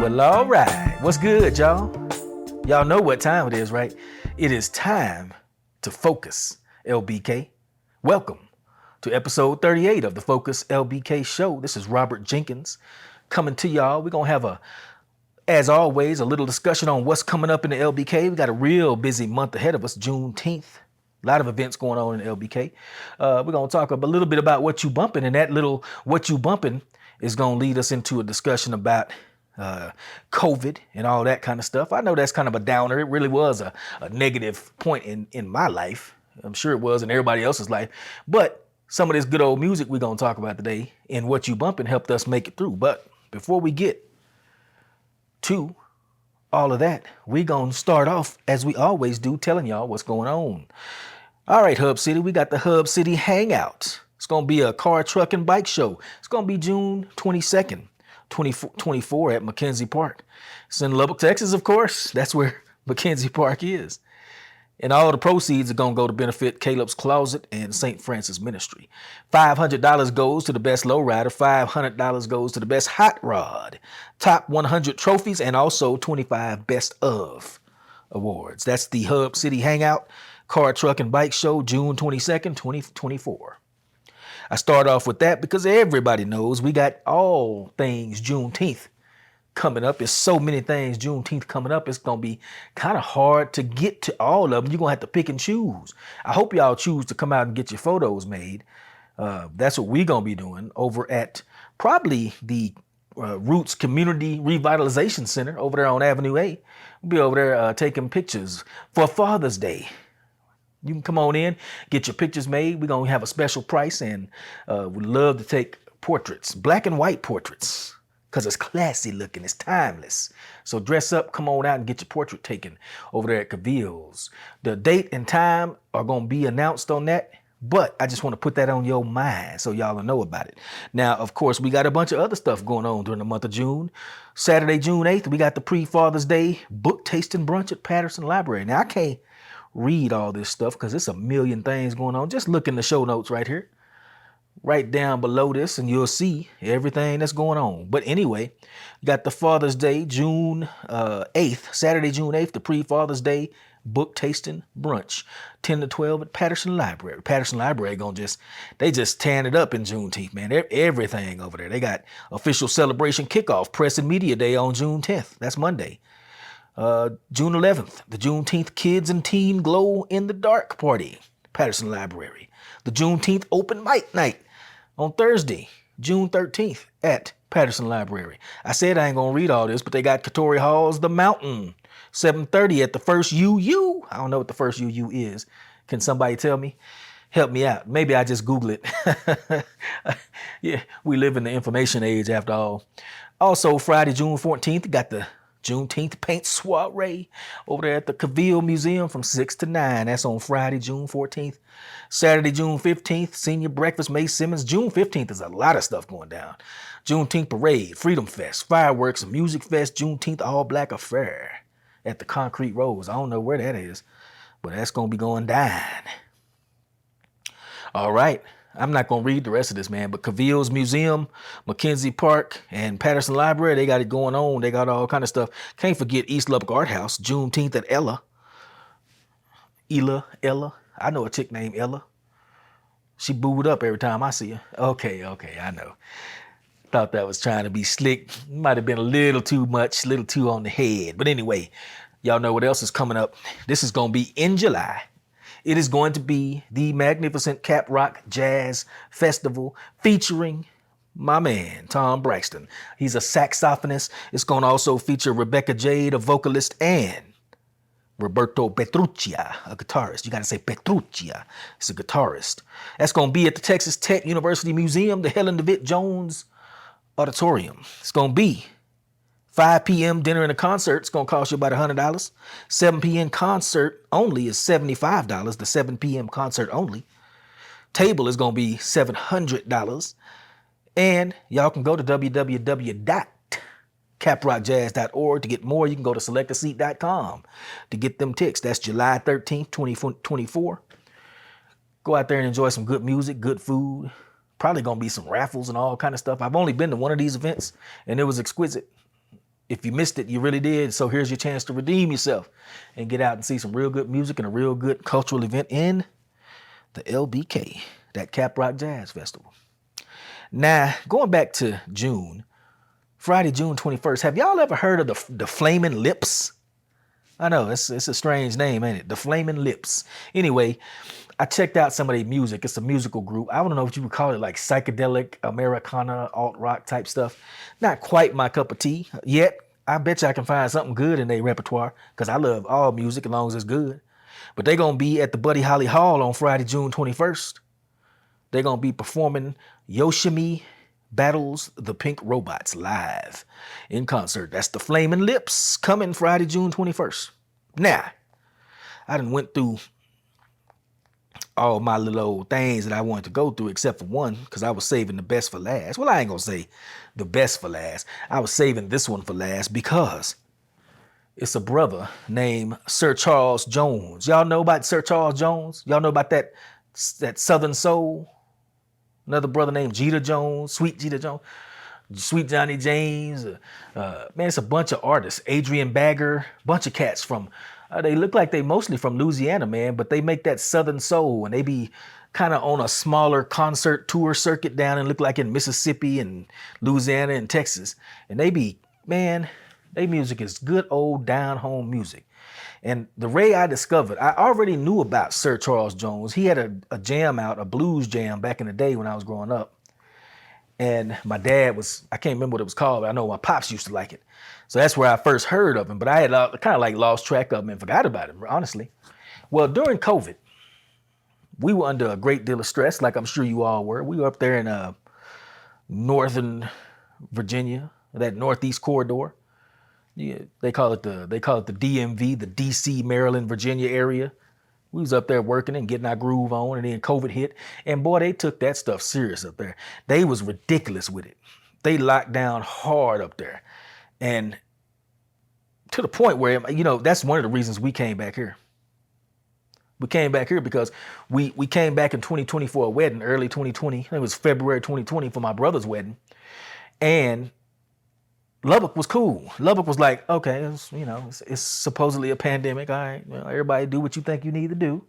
Well, all right. What's good, y'all? Y'all know what time it is, right? It is time to focus, LBK. Welcome to episode 38 of the Focus LBK show. This is Robert Jenkins coming to y'all. We're going to have as always, a little discussion on what's coming up in the LBK. We got a real busy month ahead of us, Juneteenth. A lot of events going on in the LBK. We're going to talk a little bit about what you bumping, and that little what you bumping is going to lead us into a discussion about COVID and all that kind of stuff. I know that's kind of a downer. It really was a negative point in my life. I'm sure it was in everybody else's life. But some of this good old music we're going to talk about today and what you bumping helped us make it through. But before we get to all of that, we're going to start off, as we always do, telling y'all what's going on. All right, Hub City, we got the Hub City Hangout. It's going to be a car, truck, and bike show. It's going to be June 22nd, 2024 at McKenzie Park. It's in Lubbock, Texas, of course. That's where McKenzie Park is. And all the proceeds are going to go to benefit Caleb's Closet and St. Francis Ministry. $500 goes to the best lowrider. $500 goes to the best hot rod. Top 100 trophies and also 25 best of awards. That's the Hub City Hangout, car, truck, and bike show, June 22nd, 2024. I start off with that because everybody knows we got all things Juneteenth coming up. There's so many things Juneteenth coming up. It's going to be kind of hard to get to all of them. You're going to have to pick and choose. I hope y'all choose to come out and get your photos made. That's what we're going to be doing over at probably the Roots Community Revitalization Center over there on Avenue A. We'll be over there taking pictures for Father's Day. You can come on in, get your pictures made. We're going to have a special price, and we'd love to take portraits, black and white portraits, because it's classy looking, it's timeless. So dress up, come on out and get your portrait taken over there at Cavil's. The date and time are going to be announced on that, but I just want to put that on your mind so y'all will know about it. Now, of course, we got a bunch of other stuff going on during the month of June. Saturday, June 8th, we got the pre-Father's Day book tasting brunch at Patterson Library. Now, I can't read all this stuff because it's a million things going on. Just look in the show notes right here, right down below this, and you'll see everything that's going on. But anyway, you got the Father's Day, June 8th, Saturday, June 8th, the pre-Father's Day book tasting brunch, 10 to 12 at Patterson Library. Patterson Library they just tearing it up in Juneteenth, man. Everything over there. They got official celebration kickoff, press and media day on June 10th. That's Monday. June 11th, the Juneteenth Kids and Teen Glow in the Dark Party, Patterson Library. The Juneteenth Open Mic Night on Thursday, June 13th at Patterson Library. I said I ain't going to read all this, but they got Katori Hall's The Mountain, 7:30 at the First UU. I don't know what the First UU is. Can somebody tell me? Help me out. Maybe I just Google it. Yeah, we live in the information age after all. Also, Friday, June 14th, got the Juneteenth Paint Soiree over there at the Cavill Museum from 6 to 9. That's on Friday, June 14th. Saturday, June 15th, Senior Breakfast, May Simmons. June 15th is a lot of stuff going down. Juneteenth Parade, Freedom Fest, Fireworks, Music Fest, Juneteenth All Black Affair at the Concrete Rose. I don't know where that is, but that's going to be going down. All right. I'm not going to read the rest of this, man, but Cavill's Museum, McKenzie Park, and Patterson Library, they got it going on. They got all kind of stuff. Can't forget East Lubbock Art House, Juneteenth at Ella. Ella. I know a chick named Ella. She booed up every time I see her. Okay, I know. Thought that was trying to be slick. Might have been a little too much, a little too on the head. But anyway, y'all know what else is coming up. This is going to be in July. It is going to be the magnificent Cap Rock Jazz Festival featuring my man, Tom Braxton. He's a saxophonist. It's going to also feature Rebecca Jade, a vocalist, and Roberto Petruccia, a guitarist. You got to say Petruccia. He's a guitarist. That's going to be at the Texas Tech University Museum, the Helen DeWitt Jones Auditorium. It's going to be 5 p.m. dinner and a concert. It's going to cost you about $100. 7 p.m. concert only is $75. The 7 p.m. concert only. Table is going to be $700. And y'all can go to www.caprockjazz.org to get more. You can go to selectaseat.com to get them tickets. That's July 13th, 2024. Go out there and enjoy some good music, good food. Probably going to be some raffles and all kind of stuff. I've only been to one of these events, and it was exquisite. If you missed it, you really did. So here's your chance to redeem yourself and get out and see some real good music and a real good cultural event in the LBK, that Cap Rock Jazz Festival. Now, going back to June, Friday, June 21st, have y'all ever heard of the Flaming Lips? I know, it's a strange name, ain't it? The Flaming Lips. Anyway, I checked out some of their music. It's a musical group. I don't know what you would call it, like psychedelic, Americana, alt-rock type stuff. Not quite my cup of tea yet. I bet you I can find something good in their repertoire because I love all music as long as it's good. But they're going to be at the Buddy Holly Hall on Friday, June 21st. They're going to be performing Yoshimi Battles the Pink Robots live in concert. That's the Flaming Lips coming Friday, June 21st. Now, I done went through all my little old things that I wanted to go through except for one because I was saving the best for last. Well, I ain't going to say the best for last. I was saving this one for last because it's a brother named Sir Charles Jones. Y'all know about Sir Charles Jones? Y'all know about that Southern Soul? Another brother named Jeter Jones, Sweet Jeter Jones, Sweet Johnny James. Man, it's a bunch of artists. Adrian Bagger, bunch of cats from, they look like they mostly from Louisiana, man, but they make that Southern Soul and they be kind of on a smaller concert tour circuit down and look like in Mississippi and Louisiana and Texas. And they be, man, their music is good old down home music. And the way I discovered, I already knew about Sir Charles Jones. He had a jam out, a blues jam back in the day when I was growing up. And my dad I can't remember what it was called, but I know my pops used to like it. So that's where I first heard of him. But I had kind of like lost track of him and forgot about him, honestly. Well, during COVID, we were under a great deal of stress, like I'm sure you all were. We were up there in northern Virginia, that northeast corridor. Yeah, they call it the DMV, the DC, Maryland, Virginia area. We was up there working and getting our groove on, and then COVID hit. And boy, they took that stuff serious up there. They was ridiculous with it. They locked down hard up there. And to the point where, that's one of the reasons we came back here. We came back here because we came back in 2020 for a wedding, early 2020. It was February 2020 for my brother's wedding. And Lubbock was cool. Lubbock was like, okay, it's supposedly a pandemic. All right, everybody do what you think you need to do.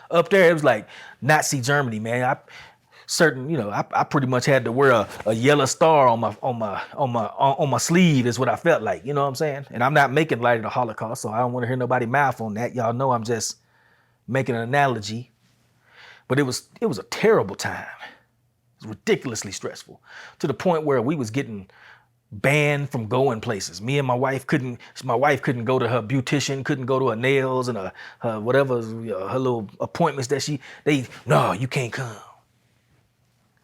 Up there, it was like Nazi Germany, man. I pretty much had to wear a yellow star on my sleeve is what I felt like. You know what I'm saying? And I'm not making light of the Holocaust, so I don't want to hear nobody mouth on that. Y'all know I'm just making an analogy. But it was a terrible time. It was ridiculously stressful to the point where we was getting banned from going places. Me and my wife couldn't go to her beautician, couldn't go to her nails and her whatever, her little appointments that no, you can't come.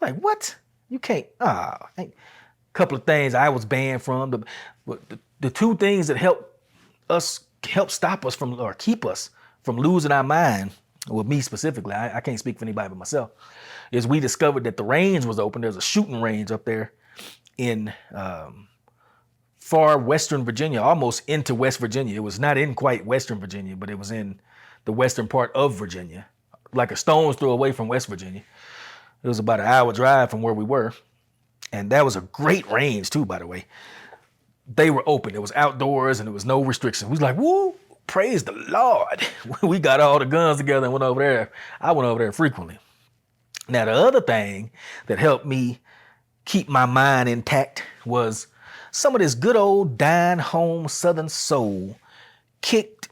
Like, what? You can't. A couple of things I was banned from. The two things that help stop us from, or keep us from losing our mind, well, me specifically, I can't speak for anybody but myself, is we discovered that the range was open. There's a shooting range up there in far western Virginia, almost into West Virginia. It was not in quite western Virginia, but it was in the western part of Virginia, like a stone's throw away from West Virginia. It was about an hour drive from where we were. And that was a great range too, by the way. They were open. It was outdoors and there was no restrictions. We was like, woo, praise the Lord. We got all the guns together and went over there. I went over there frequently. Now, the other thing that helped me keep my mind intact was some of this good old down home Southern soul kicked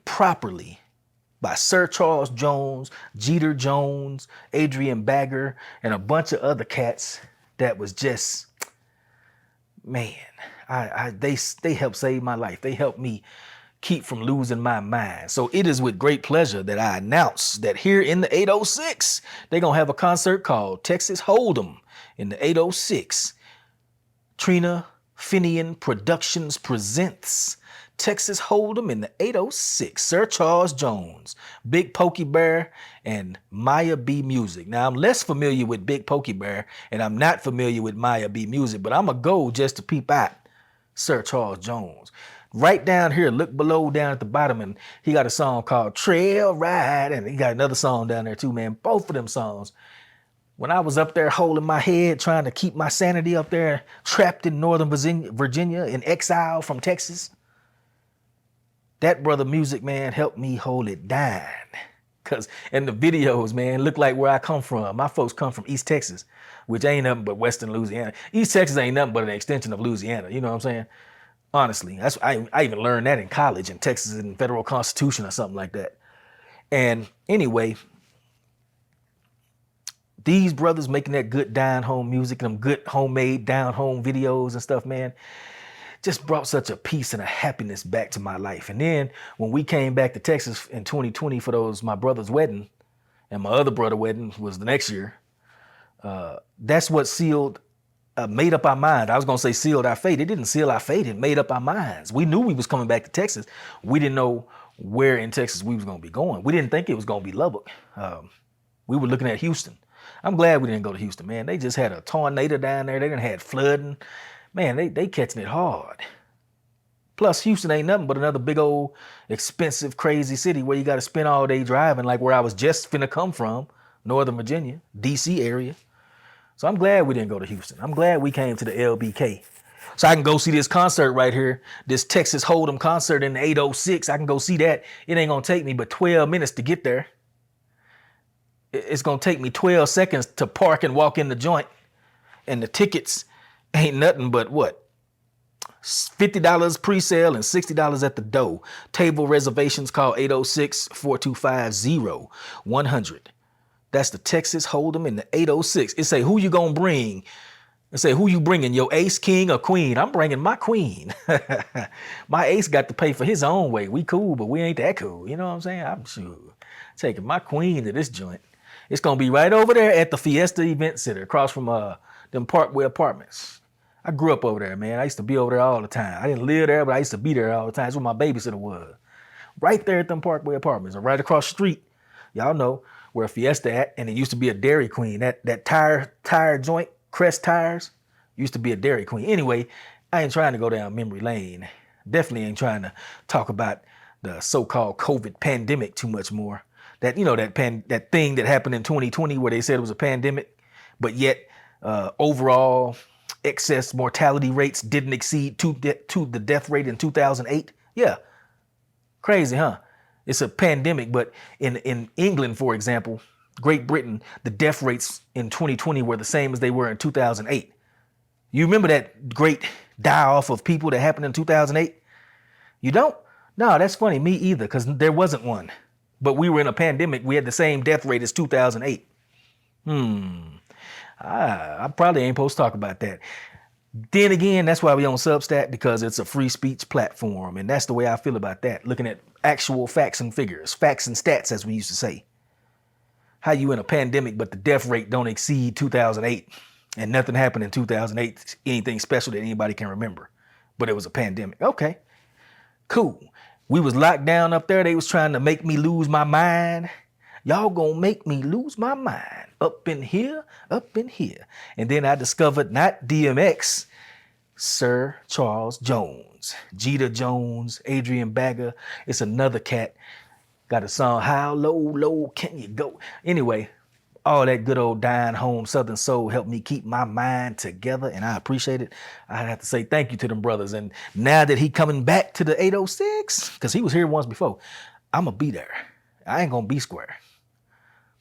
properly by Sir Charles Jones, Jeter Jones, Adrian Bagger, and a bunch of other cats that was just, man, they helped save my life. They helped me keep from losing my mind. So it is with great pleasure that I announce that here in the 806, they're going to have a concert called Texas Hold'em in the 806. Trina Finian Productions presents Texas Hold'em in the 806. Sir Charles Jones, Big Pokey Bear, and Maya B Music. Now, I'm less familiar with Big Pokey Bear, and I'm not familiar with Maya B Music, but I'm going to go just to peep out Sir Charles Jones. Right down here, look below down at the bottom, and he got a song called Trailride, and he got another song down there too, man. Both of them songs, When I was up there holding my head, trying to keep my sanity up there, trapped in Northern Virginia in exile from Texas, that brother Music, man, helped me hold it down. Cause in the videos, man, look like where I come from. My folks come from East Texas, which ain't nothing but Western Louisiana. East Texas ain't nothing but an extension of Louisiana. You know what I'm saying? Honestly, I even learned that in college in Texas in federal constitution or something like that. And anyway, these brothers making that good down home music and them good homemade down home videos and stuff, man, just brought such a peace and a happiness back to my life. And then when we came back to Texas in 2020 for my brother's wedding, and my other brother wedding was the next year, that's what made up our mind. I was gonna say sealed our fate. It didn't seal our fate. It made up our minds. We knew we was coming back to Texas. We didn't know where in Texas we was gonna be going. We didn't think it was gonna be Lubbock. We were looking at Houston. I'm glad we didn't go to Houston, man. They just had a tornado down there. They done had flooding. Man, they catching it hard. Plus, Houston ain't nothing but another big old expensive, crazy city where you got to spend all day driving, like where I was just finna come from, Northern Virginia, DC area. So I'm glad we didn't go to Houston. I'm glad we came to the LBK. So I can go see this concert right here, this Texas Hold'em concert in the 806. I can go see that. It ain't gonna take me but 12 minutes to get there. It's gonna take me 12 seconds to park and walk in the joint. And the tickets ain't nothing but what? $50 pre-sale and $60 at the door. Table reservations call 806-425-0100. That's the Texas Hold'em in the 806. It say, who you gonna bring? It say, who you bringing? Your ace, king, or queen? I'm bringing my queen. My ace got to pay for his own way. We cool, but we ain't that cool. You know what I'm saying? I'm sure taking my queen to this joint. It's gonna be right over there at the Fiesta Event Center, across from them Parkway Apartments. I grew up over there, man. I used to be over there all the time. I didn't live there, but I used to be there all the time. That's where my babysitter was. Right there at them Parkway Apartments, and right across the street. Y'all know where Fiesta at, and it used to be a Dairy Queen. That tire joint, Crest Tires, used to be a Dairy Queen. Anyway, I ain't trying to go down memory lane. Definitely ain't trying to talk about the so-called COVID pandemic too much more. That, you know, that thing that happened in 2020 where they said it was a pandemic, but yet overall excess mortality rates didn't exceed to the death rate in 2008. Yeah, crazy, huh? It's a pandemic, but in England, for example, Great Britain, the death rates in 2020 were the same as they were in 2008. You remember that great die-off of people that happened in 2008? You don't? No, that's funny. Me either, because there wasn't one. But we were in a pandemic. We had the same death rate as 2008. I probably ain't supposed to talk about that. Then again, that's why we on Substack, because it's a free speech platform. And that's the way I feel about that. Looking at actual facts and figures, facts and stats, as we used to say. How you in a pandemic, but the death rate don't exceed 2008 and nothing happened in 2008, anything special that anybody can remember, but it was a pandemic. Okay, cool. We was locked down up there. They was trying to make me lose my mind. Y'all gonna make me lose my mind up in here. And then I discovered not DMX, Sir Charles Jones, Jeter Jones, Adrian Bagger. It's another cat. Got a song, How Low Can You Go? Anyway, all that good old dying home Southern soul helped me keep my mind together, and I appreciate it. I have to say thank you to them brothers. And now that he coming back to the 806, because he was here once before, I'm going to be there. I ain't going to be square.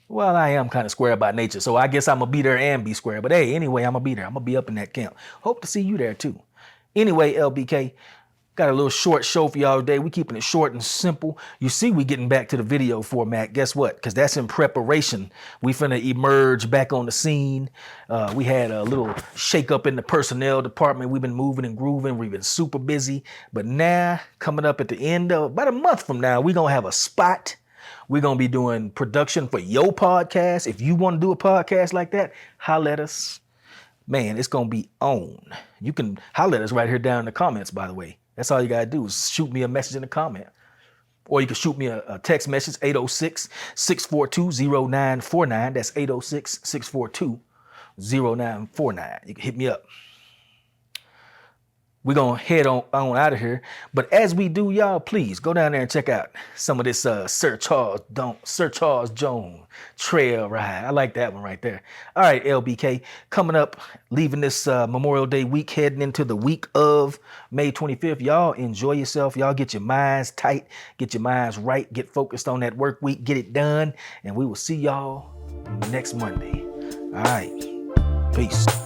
Well, I am kind of square by nature, so I guess I'm going to be there and be square. But hey, anyway, I'm going to be there. I'm going to be up in that camp. Hope to see you there too. Anyway, LBK, got a little short show for y'all today. We keeping it short and simple. You see we getting back to the video format. Guess what? Because that's in preparation. We finna emerge back on the scene. We had a little shake up in the personnel department. We've been moving and grooving. We've been super busy. But now, coming up at the end of about a month from now, we're going to have a spot. We're going to be doing production for your podcast. If you want to do a podcast like that, holler at us. Man, it's going to be on. You can holler at us right here down in the comments, by the way. That's all you got to do is shoot me a message in the comment. Or you can shoot me a text message, 806-642-0949. That's 806-642-0949. You can hit me up. we're going to head on out of here. But as we do, y'all, please go down there and check out some of this Sir Charles Jones Trailride. I like that one right there. All right, LBK, coming up, leaving this Memorial Day week, heading into the week of May 25th. Y'all enjoy yourself. Y'all get your minds tight, get your minds right, get focused on that work week, get it done. And we will see y'all next Monday. All right, peace.